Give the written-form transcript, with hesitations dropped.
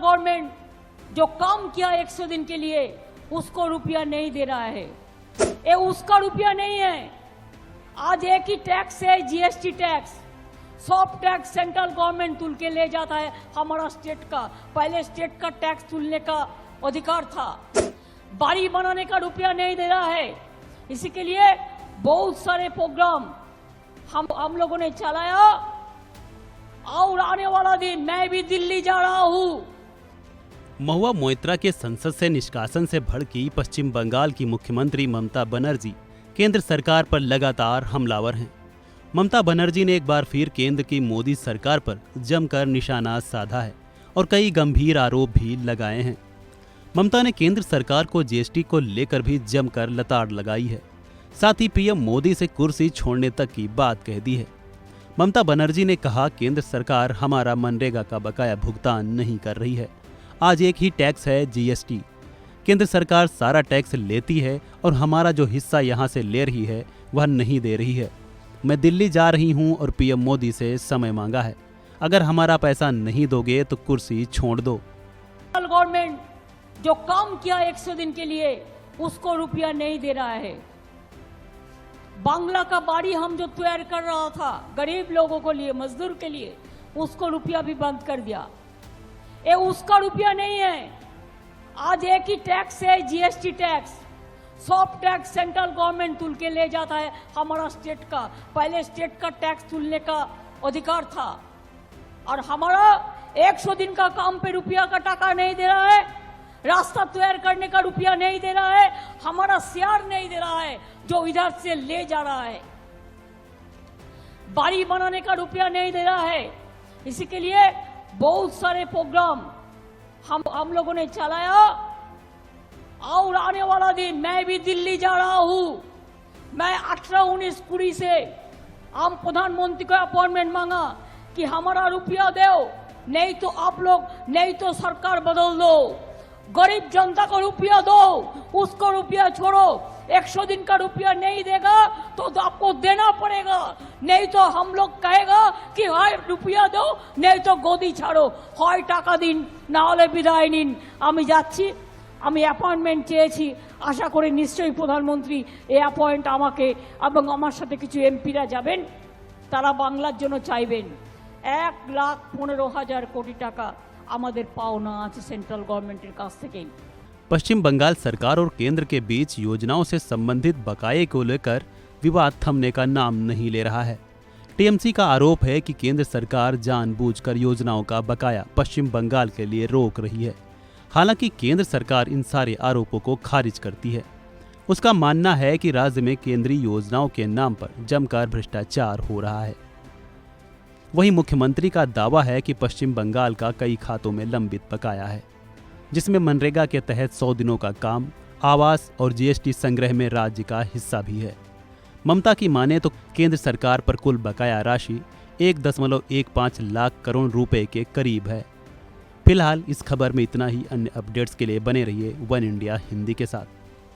Government जो काम किया 100 दिन के लिए उसको रुपया नहीं दे रहा है। ये उसका रुपया नहीं है। आज एक ही टैक्स है, जीएसटी टैक्स। सब टैक्स सेंट्रल गवर्नमेंट तुल के ले जाता है हमारा स्टेट का। पहले स्टेट का टैक्स तुलने का अधिकार था। बाड़ी बनाने का रुपया नहीं दे रहा है। इसी के लिए बहुत सारे प्रोग्राम हम लोगों ने चलाया। और आने वाला दिन मैं भी दिल्ली जा रहा हूँ। महुआ मोइत्रा के संसद से निष्कासन से भड़की पश्चिम बंगाल की मुख्यमंत्री ममता बनर्जी केंद्र सरकार पर लगातार हमलावर हैं। ममता बनर्जी ने एक बार फिर केंद्र की मोदी सरकार पर जमकर निशाना साधा है और कई गंभीर आरोप भी लगाए हैं। ममता ने केंद्र सरकार को जीएसटी को लेकर भी जमकर लताड़ लगाई है। साथ ही पीएम मोदी से कुर्सी छोड़ने तक की बात कह दी है। ममता बनर्जी ने कहा, केंद्र सरकार हमारा मनरेगा का बकाया भुगतान नहीं कर रही है। आज एक ही टैक्स है, जीएसटी। केंद्र सरकार सारा टैक्स लेती है और हमारा जो हिस्सा यहाँ से ले रही है वह नहीं दे रही है। मैं दिल्ली जा रही हूँ और पीएम मोदी से समय मांगा है। अगर हमारा पैसा नहीं दोगे तो कुर्सी छोड़ दो। गवर्नमेंट जो काम किया 100 दिन के लिए उसको रुपया नहीं दे रहा है। बांग्ला का बाड़ी हम जो तैयार कर रहा था गरीब लोगों को लिए, मजदूर के लिए, उसको रुपया भी बंद कर दिया। ये उसका रुपया नहीं है। आज एक ही टैक्स है, जीएसटी टैक्स। सब टैक्स सेंट्रल गवर्नमेंट तुल के ले जाता है हमारा स्टेट का। पहले स्टेट का टैक्स तुलने का अधिकार था। और हमारा 100 दिन का काम पे रुपया का टाका नहीं दे रहा है। रास्ता तैयार करने का रुपया नहीं दे रहा है। हमारा शेयर नहीं दे रहा है जो इधर से ले जा रहा है। बाड़ी बनाने का रुपया नहीं दे रहा है। इसी के लिए बहुत सारे प्रोग्राम हम लोगों ने चलाया। और आने वाला दिन मैं भी दिल्ली जा रहा हूँ। मैं 18-19 कुड़ी से हम प्रधानमंत्री को अपॉइंटमेंट मांगा कि हमारा रुपया दो, नहीं तो आप लोग, नहीं तो सरकार बदल दो। गरीब जनता को रुपया दो, उसको रुपया छोड़ो। 100 दिन का रुपया नहीं देगा तो आपको देना पड़ेगा, नहीं तो हम लोग कहेगा कि हाय रुपया दो, नहीं तो गोदी ছাড়ো, হয় টাকা দিন না হলে বিদায় নিন। আমি যাচ্ছি, আমি অ্যাপয়েন্টমেন্ট চেয়েছি। আশা করি নিশ্চয়ই প্রধানমন্ত্রী এই অ্যাপয়েন্ট আমাকে এবং আমার সাথে কিছু এমপিরা যাবেন, তারা বাংলার জন্য চাইবেন। 1,15,000 কোটি টাকা আমাদের পাওনা আছে সেন্ট্রাল গভর্নমেন্টের কাছ থেকে। पश्चिम बंगाल सरकार और केंद्र के बीच योजनाओं से संबंधित बकाये को लेकर विवाद थमने का नाम नहीं ले रहा है। टीएमसी का आरोप है कि केंद्र सरकार जानबूझकर योजनाओं का बकाया पश्चिम बंगाल के लिए रोक रही है। हालांकि केंद्र सरकार इन सारे आरोपों को खारिज करती है। उसका मानना है कि राज्य में केंद्रीय योजनाओं के नाम पर जमकर भ्रष्टाचार हो रहा है। वहीं मुख्यमंत्री का दावा है कि पश्चिम बंगाल का कई खातों में लंबित बकाया है, जिसमें मनरेगा के तहत 100 दिनों का काम, आवास और जीएसटी संग्रह में राज्य का हिस्सा भी है। ममता की माने तो केंद्र सरकार पर कुल बकाया राशि 1.15 लाख करोड़ रुपए के करीब है। फिलहाल इस खबर में इतना ही। अन्य अपडेट्स के लिए बने रहिए वन इंडिया हिंदी के साथ।